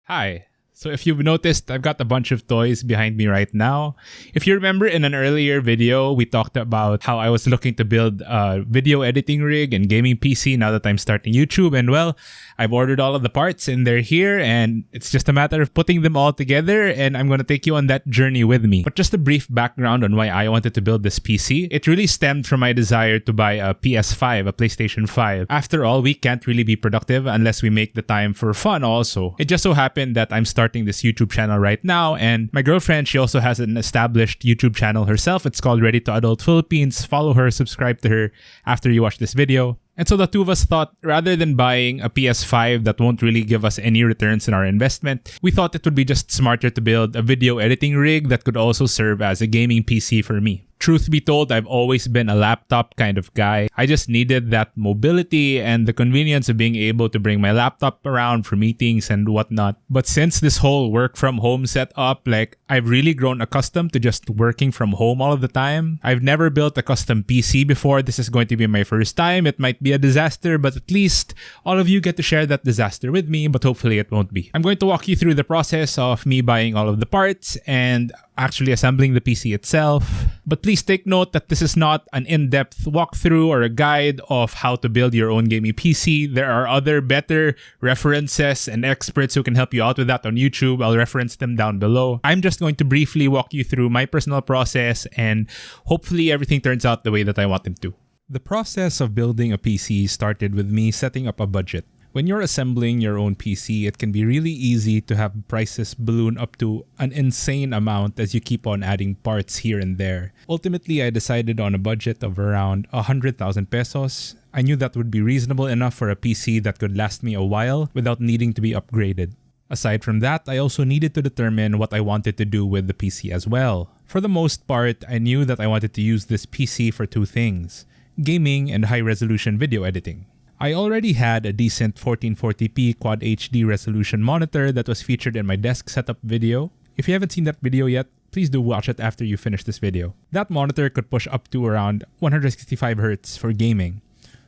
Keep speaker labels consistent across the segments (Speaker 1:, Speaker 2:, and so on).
Speaker 1: Hi. So if you've noticed, I've got a bunch of toys behind me right now. If you remember in an earlier video, we talked about how I was looking to build a video editing rig and gaming PC now that I'm starting YouTube. And well, I've ordered all of the parts and they're here, and it's just a matter of putting them all together, and I'm going to take you on that journey with me. But just a brief background on why I wanted to build this PC. It really stemmed from my desire to buy a PS5, a PlayStation 5. After all, we can't really be productive unless we make the time for fun also. It just so happened that I'm starting this YouTube channel right now, and my girlfriend, she also has an established YouTube channel herself. It's called Ready to Adult Philippines. Follow her, subscribe to her after you watch this video. And so the two of us thought, rather than buying a PS5 that won't really give us any returns in our investment, we thought it would be just smarter to build a video editing rig that could also serve as a gaming PC for me. Truth be told, I've always been a laptop kind of guy. I just needed that mobility and the convenience of being able to bring my laptop around for meetings and whatnot. But since this whole work from home setup, I've really grown accustomed to just working from home all of the time. I've never built a custom PC before. This is going to be my first time. It might be a disaster, but at least all of you get to share that disaster with me, but hopefully it won't be. I'm going to walk you through the process of me buying all of the parts and actually assembling the PC itself. But please take note that this is not an in-depth walkthrough or a guide of how to build your own gaming PC. There are other better references and experts who can help you out with that on YouTube. I'll reference them down below. I'm just going to briefly walk you through my personal process, and hopefully everything turns out the way that I want them to. The process of building a PC started with me setting up a budget. When you're assembling your own PC, it can be really easy to have prices balloon up to an insane amount as you keep on adding parts here and there. Ultimately, I decided on a budget of around 100,000 pesos. I knew that would be reasonable enough for a PC that could last me a while without needing to be upgraded. Aside from that, I also needed to determine what I wanted to do with the PC as well. For the most part, I knew that I wanted to use this PC for two things: gaming and high-resolution video editing. I already had a decent 1440p Quad HD resolution monitor that was featured in my desk setup video. If you haven't seen that video yet, please do watch it after you finish this video. That monitor could push up to around 165Hz for gaming.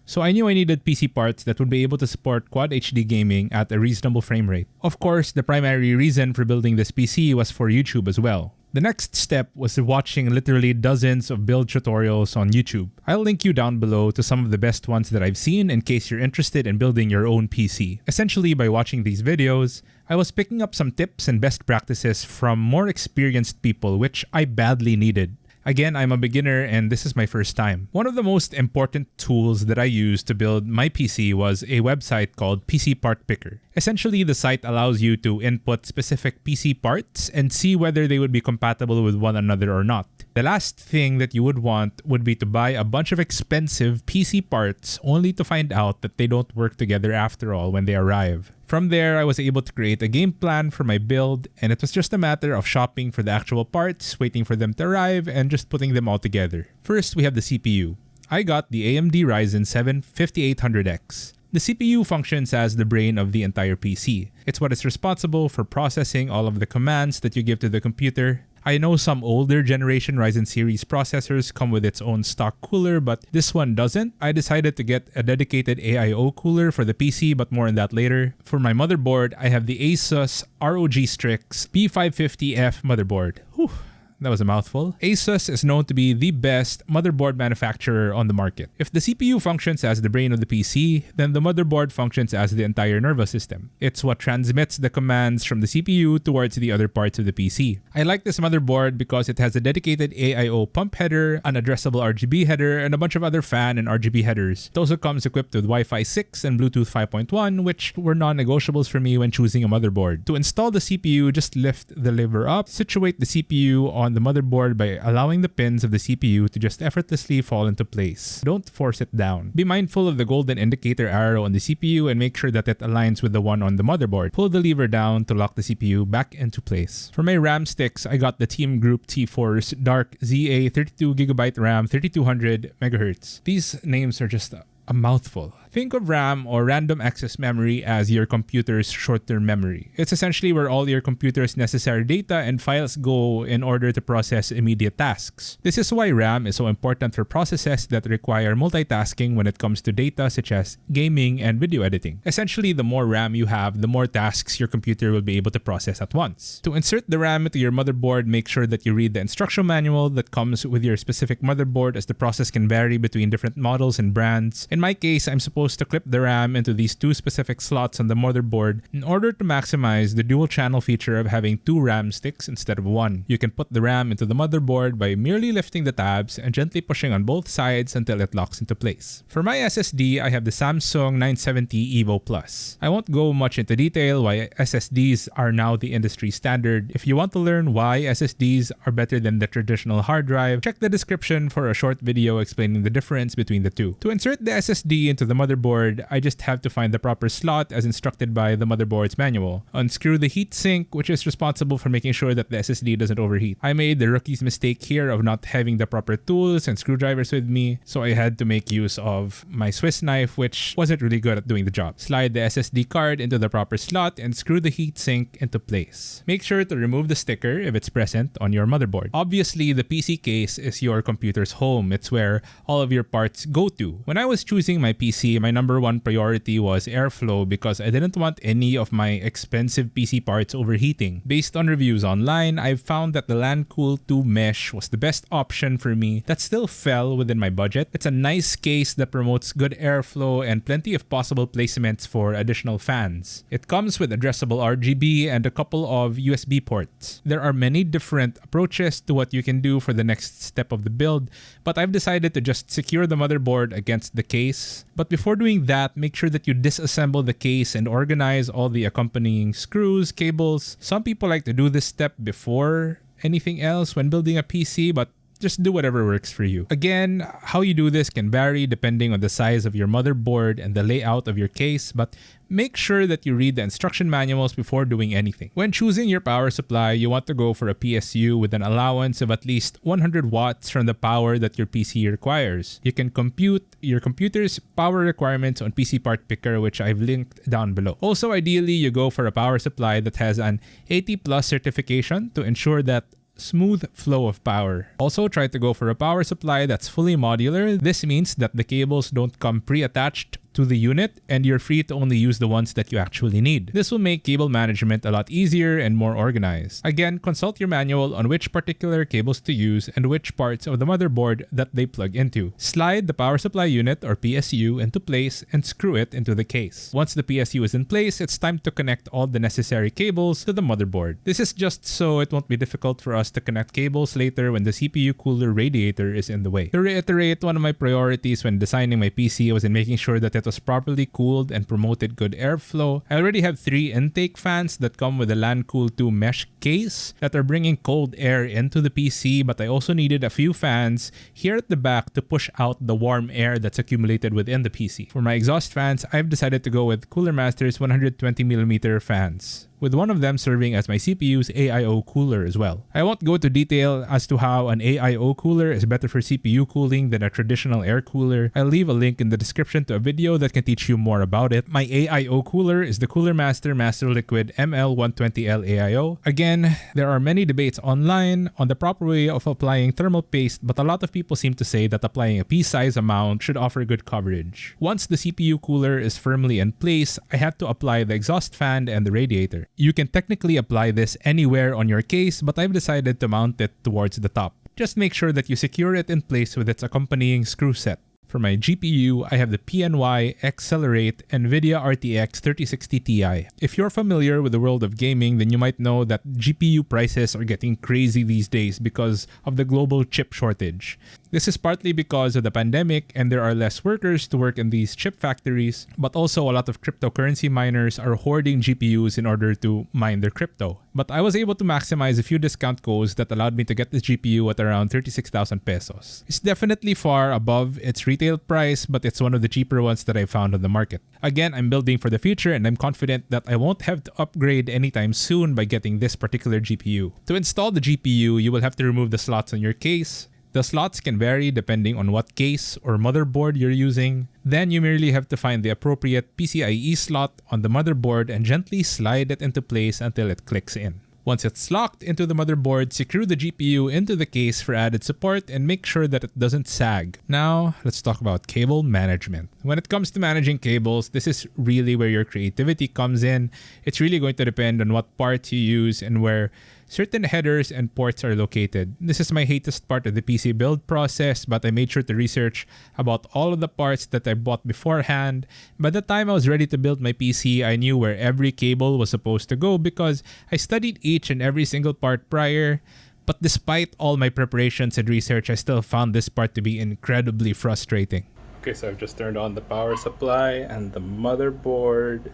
Speaker 1: So I knew I needed PC parts that would be able to support Quad HD gaming at a reasonable frame rate. Of course, the primary reason for building this PC was for YouTube as well. The next step was watching literally dozens of build tutorials on YouTube. I'll link you down below to some of the best ones that I've seen in case you're interested in building your own PC. Essentially, by watching these videos, I was picking up some tips and best practices from more experienced people, which I badly needed. Again, I'm a beginner and this is my first time. One of the most important tools that I used to build my PC was a website called PC Part Picker. Essentially, the site allows you to input specific PC parts and see whether they would be compatible with one another or not. The last thing that you would want would be to buy a bunch of expensive PC parts only to find out that they don't work together after all when they arrive. From there, I was able to create a game plan for my build, and it was just a matter of shopping for the actual parts, waiting for them to arrive, and just putting them all together. First, we have the CPU. I got the AMD Ryzen 7 5800X. The CPU functions as the brain of the entire PC. It's what is responsible for processing all of the commands that you give to the computer. I know some older generation Ryzen series processors come with its own stock cooler, but this one doesn't. I decided to get a dedicated AIO cooler for the PC, but more on that later. For my motherboard, I have the Asus ROG Strix B550F motherboard. Whew. That was a mouthful. Asus is known to be the best motherboard manufacturer on the market. If the CPU functions as the brain of the PC, then the motherboard functions as the entire nervous system. It's what transmits the commands from the CPU towards the other parts of the PC. I like this motherboard because it has a dedicated AIO pump header, an addressable RGB header, and a bunch of other fan and RGB headers. It also comes equipped with Wi-Fi 6 and Bluetooth 5.1, which were non-negotiables for me when choosing a motherboard. To install the CPU, just lift the lever up, situate the CPU on the motherboard by allowing the pins of the CPU to just effortlessly fall into place. Don't force it down. Be mindful of the golden indicator arrow on the CPU and make sure that it aligns with the one on the motherboard. Pull the lever down to lock the CPU back into place. For my RAM sticks, I got the Team Group T-Force Dark ZA 32GB RAM 3200MHz. These names are just a mouthful. Think of RAM or random access memory as your computer's short-term memory. It's essentially where all your computer's necessary data and files go in order to process immediate tasks. This is why RAM is so important for processes that require multitasking when it comes to data such as gaming and video editing. Essentially, the more RAM you have, the more tasks your computer will be able to process at once. To insert the RAM into your motherboard, make sure that you read the instruction manual that comes with your specific motherboard, as the process can vary between different models and brands. In my case, I'm supposed to clip the RAM into these two specific slots on the motherboard in order to maximize the dual channel feature of having two RAM sticks instead of one. You can put the RAM into the motherboard by merely lifting the tabs and gently pushing on both sides until it locks into place. For my SSD, I have the Samsung 970 EVO Plus. I won't go much into detail why SSDs are now the industry standard. If you want to learn why SSDs are better than the traditional hard drive, check the description for a short video explaining the difference between the two. To insert the SSD into the motherboard, I just have to find the proper slot as instructed by the motherboard's manual. Unscrew the heatsink, which is responsible for making sure that the SSD doesn't overheat. I made the rookie's mistake here of not having the proper tools and screwdrivers with me, so I had to make use of my Swiss knife, which wasn't really good at doing the job. Slide the SSD card into the proper slot and screw the heatsink into place. Make sure to remove the sticker if it's present on your motherboard. Obviously, the PC case is your computer's home. It's where all of your parts go to. When I was choosing my PC, my number one priority was airflow because I didn't want any of my expensive PC parts overheating. Based on reviews online, I've found that the LAN-Cool 2 mesh was the best option for me that still fell within my budget. It's a nice case that promotes good airflow and plenty of possible placements for additional fans. It comes with addressable RGB and a couple of USB ports. There are many different approaches to what you can do for the next step of the build, but I've decided to just secure the motherboard against the case. But before doing that, make sure that you disassemble the case and organize all the accompanying screws, cables. Some people like to do this step before anything else when building a PC, but just do whatever works for you. Again, how you do this can vary depending on the size of your motherboard and the layout of your case, but make sure that you read the instruction manuals before doing anything. When choosing your power supply, you want to go for a PSU with an allowance of at least 100 watts from the power that your PC requires. You can compute your computer's power requirements on PC Part Picker, which I've linked down below. Also, ideally, you go for a power supply that has an 80+ certification to ensure that smooth flow of power. Also, try to go for a power supply that's fully modular. This means that the cables don't come pre-attached to the unit and you're free to only use the ones that you actually need. This will make cable management a lot easier and more organized. Again, consult your manual on which particular cables to use and which parts of the motherboard that they plug into. Slide the power supply unit or PSU into place and screw it into the case. Once the PSU is in place, it's time to connect all the necessary cables to the motherboard. This is just so it won't be difficult for us to connect cables later when the CPU cooler radiator is in the way. To reiterate, one of my priorities when designing my PC was in making sure that it was properly cooled and promoted good airflow. I already have 3 intake fans that come with the LAN-Cool 2 mesh case that are bringing cold air into the PC, but I also needed a few fans here at the back to push out the warm air that's accumulated within the PC. For my exhaust fans, I've decided to go with Cooler Master's 120mm fans, with one of them serving as my CPU's AIO cooler as well. I won't go into detail as to how an AIO cooler is better for CPU cooling than a traditional air cooler. I'll leave a link in the description to a video that can teach you more about it. My AIO cooler is the Cooler Master Master Liquid ML120L AIO. Again, there are many debates online on the proper way of applying thermal paste, but a lot of people seem to say that applying a pea-size amount should offer good coverage. Once the CPU cooler is firmly in place, I have to apply the exhaust fan and the radiator. You can technically apply this anywhere on your case, but I've decided to mount it towards the top. Just make sure that you secure it in place with its accompanying screw set. For my GPU, I have the PNY Accelerate Nvidia RTX 3060 Ti. If you're familiar with the world of gaming, then you might know that GPU prices are getting crazy these days because of the global chip shortage. This is partly because of the pandemic and there are less workers to work in these chip factories, but also a lot of cryptocurrency miners are hoarding GPUs in order to mine their crypto. But I was able to maximize a few discount codes that allowed me to get this GPU at around 36,000 pesos. It's definitely far above its retail price, but it's one of the cheaper ones that I found on the market. Again, I'm building for the future and I'm confident that I won't have to upgrade anytime soon by getting this particular GPU. To install the GPU, you will have to remove the slots on your case. The slots can vary depending on what case or motherboard you're using. Then you merely have to find the appropriate PCIe slot on the motherboard and gently slide it into place until it clicks in. Once it's locked into the motherboard, secure the GPU into the case for added support and make sure that it doesn't sag. Now, let's talk about cable management. When it comes to managing cables, this is really where your creativity comes in. It's really going to depend on what parts you use and where certain headers and ports are located. This is my latest part of the PC build process, but I made sure to research about all of the parts that I bought beforehand. By the time I was ready to build my PC, I knew where every cable was supposed to go because I studied each and every single part prior. But despite all my preparations and research, I still found this part to be incredibly frustrating. Okay, so I've just turned on the power supply and the motherboard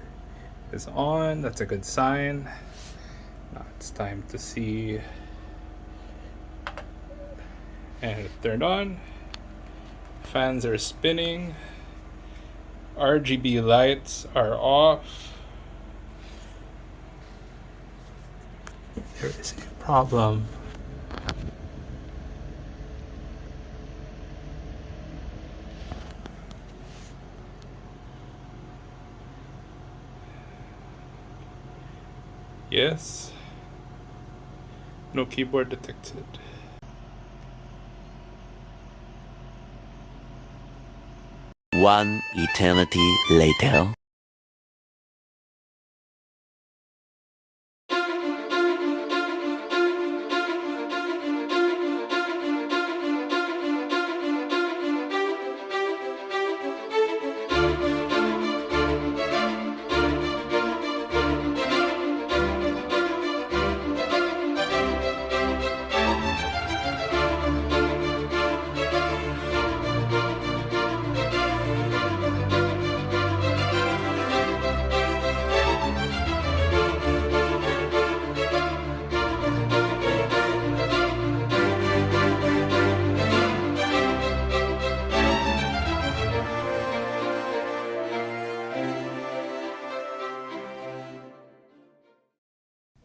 Speaker 1: is on. That's a good sign. Now it's time to see, and it turned on. Fans are spinning. RGB lights are off. There is a problem. Yes. No keyboard detected.
Speaker 2: One eternity later.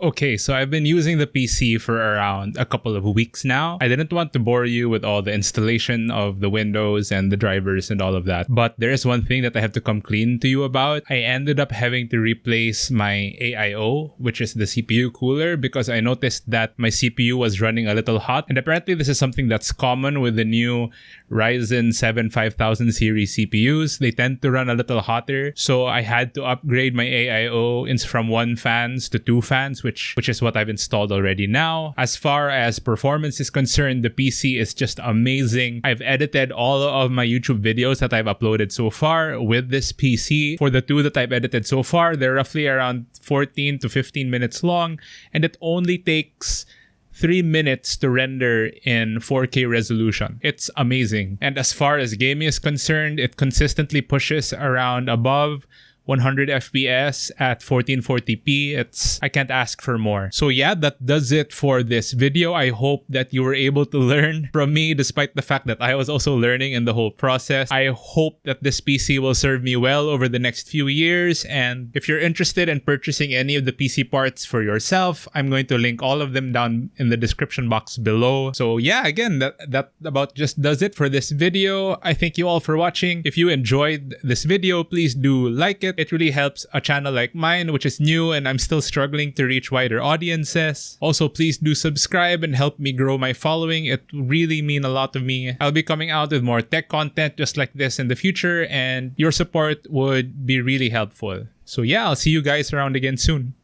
Speaker 1: Okay, so I've been using the PC for around a couple of weeks now. I didn't want to bore you with all the installation of the Windows and the drivers and all of that, but there is one thing that I have to come clean to you about. I ended up having to replace my AIO, which is the CPU cooler, because I noticed that my CPU was running a little hot. And apparently this is something that's common with the new Ryzen 7 5000 series CPUs. They tend to run a little hotter. So I had to upgrade my AIO from 1 fans to 2 fans, which is what I've installed already now. As far as performance is concerned, the PC is just amazing. I've edited all of my YouTube videos that I've uploaded so far with this PC. For the 2 that I've edited so far, they're roughly around 14 to 15 minutes long, and it only takes 3 minutes to render in 4K resolution. It's amazing. And as far as gaming is concerned, it consistently pushes around above 100 FPS at 1440p. I can't ask for more. So yeah, that does it for this video. I hope that you were able to learn from me despite the fact that I was also learning in the whole process. I hope that this PC will serve me well over the next few years. And if you're interested in purchasing any of the PC parts for yourself, I'm going to link all of them down in the description box below. So yeah, again, that about just does it for this video. I thank you all for watching. If you enjoyed this video, please do like it. It really helps a channel like mine, which is new and I'm still struggling to reach wider audiences. Also, please do subscribe and help me grow my following. It really means a lot to me. I'll be coming out with more tech content just like this in the future, and your support would be really helpful. So yeah, I'll see you guys around again soon.